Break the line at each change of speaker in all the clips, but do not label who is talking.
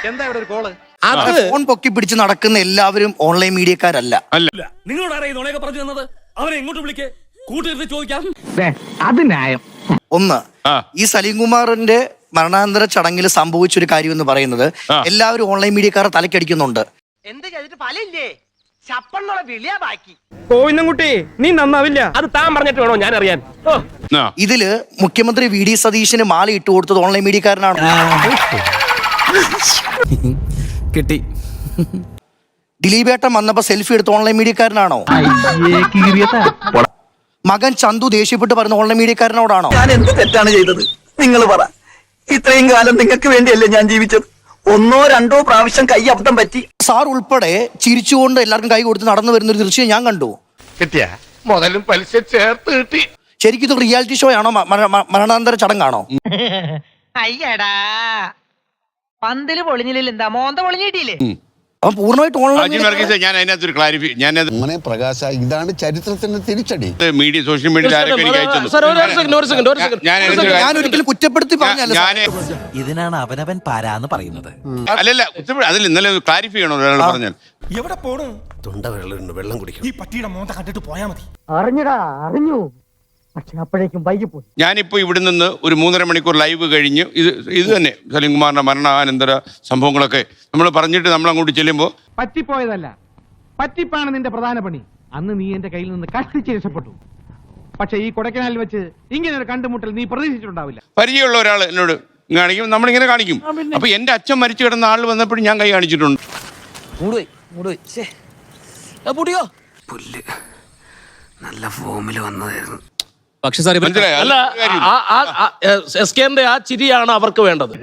എന്താ ഇവിടെ ഒരു കോള്?
അത് ഫോൺ പൊക്കി പിടിച്ച് നടക്കുന്ന എല്ലാവരും ഓൺലൈൻ മീഡിയക്കാരല്ല.
നിങ്ങളോട് ആരാ ഇതൊക്കെ പറഞ്ഞു തന്നത്? അവരെ എങ്ങോട്ട് വിളിക്കേ, കൂട്ടിരുന്ന് ചോദിക്കാം.
അത് ന്യായം.
ഒന്ന്, ഈ സലീം കുമാറിന്റെ മരണാനന്തര ചടങ്ങിൽ സംഭവിച്ചൊരു കാര്യം എന്ന് പറയുന്നത് എല്ലാവരും ഓൺലൈൻ മീഡിയക്കാരെ തലക്കടിക്കുന്നുണ്ട്.
എന്ത് ചെയ്തിട്ട് ഫലമില്ലേ? ചപ്പന്നുള്ള വിളിയാ ബാക്കി.
കോയിന്നുംകുട്ടി, നീ നന്നാവില്ല. അത് താൻ പറഞ്ഞിട്ട് വേണോ ഞാൻ അറിയാൻ?
ഇതില് മുഖ്യമന്ത്രി വി ഡി സതീശന് മാല ഇട്ട് കൊടുത്തത് ഓൺലൈൻ മീഡിയക്കാരനാണ്.
കിട്ടി.
ദിലീപേട്ടൻ വന്നപ്പോ സെൽഫി എടുത്ത ഓൺലൈൻ മീഡിയക്കാരനാണോ? മകൻ ചന്തു ദേഷ്യപ്പെട്ട് പറയുന്ന ഓൺലൈൻ മീഡിയക്കാരനോടാണോ?
ഞാൻ എന്ത് തെറ്റാണ് ചെയ്തത്? നിങ്ങൾ പറ. ഇത്രയും കാലം നിങ്ങൾക്ക് വേണ്ടിയല്ലേ ഞാൻ ജീവിച്ചത്? ഒന്നോ രണ്ടോ പ്രാവശ്യം കൈ അബദ്ധം പറ്റി.
സാർ ഉൾപ്പെടെ ചിരിച്ചുകൊണ്ട് എല്ലാവർക്കും കൈ കൊടുത്ത് നടന്നു വരുന്ന ഒരു ദൃശ്യം ഞാൻ കണ്ടു.
കിട്ടിയ മുതലും പലിശ ചേർത്ത് കിട്ടി.
ശരിക്കും ഇത് റിയാലിറ്റി ഷോ ആണോ, മരണാനന്തര ചടങ്ങാണോ?
അയ്യടാ, പന്തല് പൊളിഞ്ഞില്ല, എന്താ മോന്ത പൊളിഞ്ഞിട്ടില്ലേ?
അപ്പൊ പൂർണ്ണമായിട്ട് ഓൺലൈൻ.
ഞാൻ അതിനകത്തൊരു ക്ലാരിഫിക്കേഷൻ.
പ്രകാശ, ഇതാണ് ചരിത്രത്തിന്റെ തിരിച്ചടി.
മീഡിയ, സോഷ്യൽ മീഡിയ
ഞാൻ ഒരിക്കലും കുറ്റപ്പെടുത്തി പറഞ്ഞല്ല.
ഇതിനാണ് അവനവൻ പാരാന്ന് പറയുന്നത്.
അല്ലല്ല, അതിൽ ഇന്നലെ ക്ലാരിഫൈ ചെയ്യണോ ഒരാൾ പറഞ്ഞാൽ?
എവിടെ പോണു?
തൊണ്ട വെള്ളം കുടിക്കണം.
ഈ പട്ടിയുടെ മോന്ത കണ്ടിട്ട് പോയാ മതി.
അറിഞ്ഞു, പക്ഷെ അപ്പോഴേക്കും വൈകിപ്പോയി.
ഞാനിപ്പോ ഇവിടെ നിന്ന് ഒരു 3.5 മണിക്കൂർ ലൈവ് കഴിഞ്ഞ് ഇത് തന്നെ സലീം കുമാറിന്റെ മരണാനന്തര സംഭവങ്ങളൊക്കെ നമ്മൾ പറഞ്ഞിട്ട് നമ്മൾ അങ്ങോട്ട് ചെല്ലുമ്പോൾ
പറ്റിപ്പോയതല്ല, പറ്റിപ്പാണ് നിന്റെ പ്രധാന പണി. അന്ന് നീ എന്റെ കയ്യിൽ നിന്ന് കഷ്ടിച്ച് രക്ഷപ്പെട്ടു. പക്ഷെ ഈ കൊടൈക്കനാലിൽ വെച്ച് ഇങ്ങനെ ഒരു കണ്ടുമുട്ടൽ നീ പ്രതീക്ഷിച്ചിട്ടുണ്ടാവില്ല.
പരിചയമുള്ള ഒരാൾ എന്നോട് കാണിക്കും, നമ്മളിങ്ങനെ കാണിക്കും. അപ്പൊ എന്റെ അച്ഛൻ മരിച്ചു കിടന്ന ആൾ വന്നപ്പോഴും ഞാൻ കൈ കാണിച്ചിട്ടുണ്ട്.
പുല്ല് നല്ല ഫോമിൽ വന്നതായിരുന്നു.
പക്ഷെ സാർ, അല്ല, എസ്കേന്റെ ആ ചിരിയാണ് അവർക്ക് വേണ്ടത്.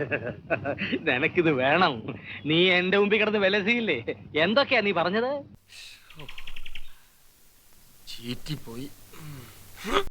നിനക്കിത് വേണം? നീ എന്റെ മുമ്പിൽ കിടന്ന് വിലസിയില്ലേ? എന്തൊക്കെയാ നീ പറഞ്ഞത്?
ചീറ്റിപ്പോയി.